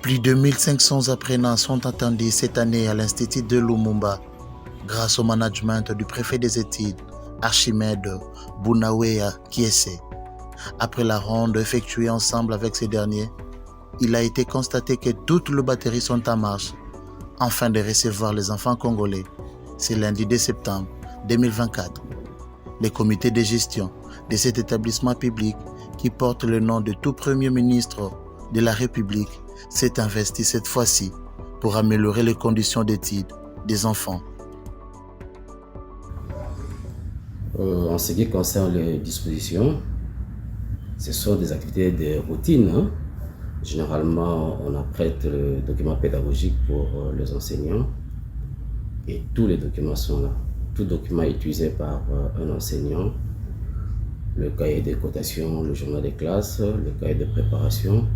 Plus de 1500 apprenants sont attendus cette année à l'Institut de Lumumba grâce au management du préfet des études, Archimède Bounaweya Kiese. Après la ronde effectuée ensemble avec ces derniers, il a été constaté que toutes les batteries sont en marche afin de recevoir les enfants congolais. C'est lundi 2 septembre 2024. Le comité de gestion de cet établissement public qui porte le nom de tout premier ministre de la République s'est investi cette fois-ci pour améliorer les conditions d'études des enfants. En ce qui concerne les dispositions, ce sont des activités de routine. Généralement, on apprête le document pédagogique pour les enseignants et tous les documents sont là. Tout document est utilisé par un enseignant, le cahier de cotation, le journal de classe, le cahier de préparation,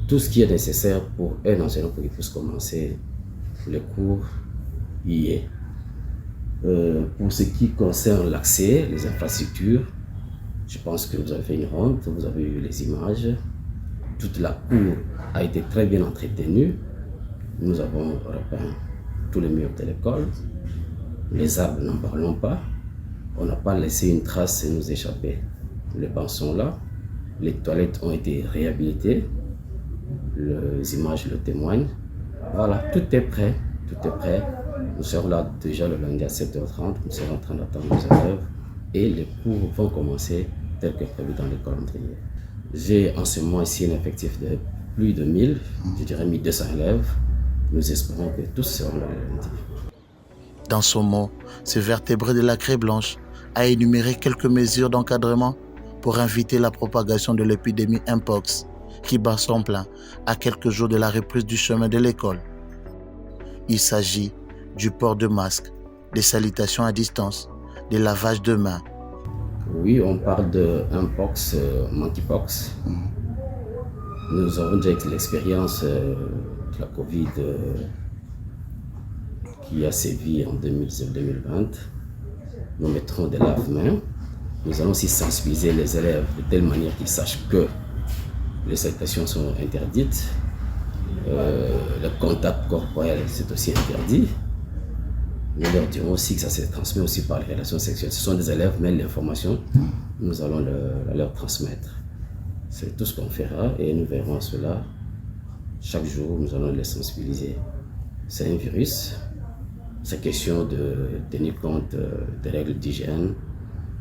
tout ce qui est nécessaire pour un enseignant pour qu'il puisse commencer le cours y est. Pour ce qui concerne l'accès, les infrastructures, je pense que vous avez fait une ronde, vous avez eu les images. Toute la cour a été très bien entretenue. Nous avons repeint tous les murs de l'école. Les arbres, n'en parlons pas. On n'a pas laissé une trace nous échapper. Les bancs sont là. Les toilettes ont été réhabilitées. Les images le témoignent. Voilà, tout est prêt. Tout est prêt. Nous serons là déjà le lundi à 7h30. Nous serons en train d'attendre les élèves. Et les cours vont commencer tel que prévu dans le calendrier. J'ai en ce moment ici un effectif de plus de 1000, je dirais 1200 élèves. Nous espérons que tous seront là le lundi. Dans son mot, ce vertébré de la Craie Blanche a énuméré quelques mesures d'encadrement pour éviter la propagation de l'épidémie Mpox qui bat son plein à quelques jours de la reprise du chemin de l'école. Il s'agit du port de masque, des salutations à distance, des lavages de mains. Oui, on parle de Mpox, monkeypox. Nous avons déjà l'expérience de la Covid qui a sévi en 2020. Nous mettrons des lave-mains. Nous allons aussi sensibiliser les élèves de telle manière qu'ils sachent que les salutations sont interdites. Le contact corporel, c'est aussi interdit. Nous leur dirons aussi que ça se transmet aussi par les relations sexuelles. Ce sont des élèves, mais l'information, nous allons leur transmettre. C'est tout ce qu'on fera et nous verrons cela. Chaque jour, nous allons les sensibiliser. C'est un virus. C'est question de tenir compte des règles d'hygiène.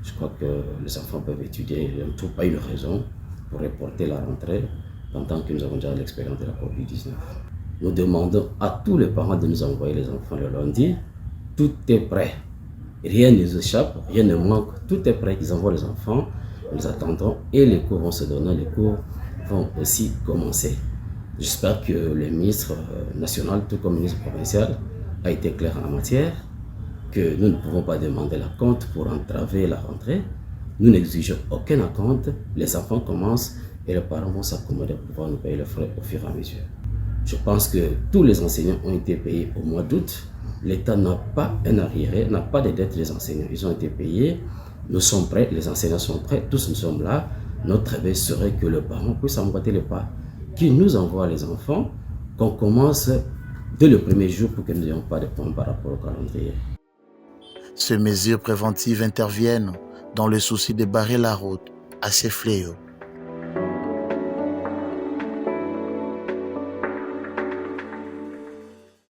Je crois que les enfants peuvent étudier. Je ne trouve pas une raison pour reporter la rentrée pendant que nous avons déjà l'expérience de la COVID-19. Nous demandons à tous les parents de nous envoyer les enfants le lundi. Tout est prêt. Rien ne nous échappe, rien ne manque. Tout est prêt. Ils envoient les enfants. Nous attendons et les cours vont se donner. Les cours vont aussi commencer. J'espère que le ministre national, tout comme le ministre provincial, a été clair en la matière, que nous ne pouvons pas demander la compte pour entraver la rentrée. Nous n'exigeons aucun acompte. Les enfants commencent et les parents vont s'accommoder pour pouvoir nous payer les frais au fur et à mesure. Je pense que tous les enseignants ont été payés au mois d'août. L'État n'a pas un arriéré, n'a pas de dette des enseignants. Ils ont été payés. Nous sommes prêts, les enseignants sont prêts, tous nous sommes là. Notre rêve serait que le parent puisse emboîter le pas, qu'il nous envoie les enfants, qu'on commence dès le premier jour pour que nous n'ayons pas de problème par rapport au calendrier. Ces mesures préventives interviennent dans le souci de barrer la route à ces fléaux.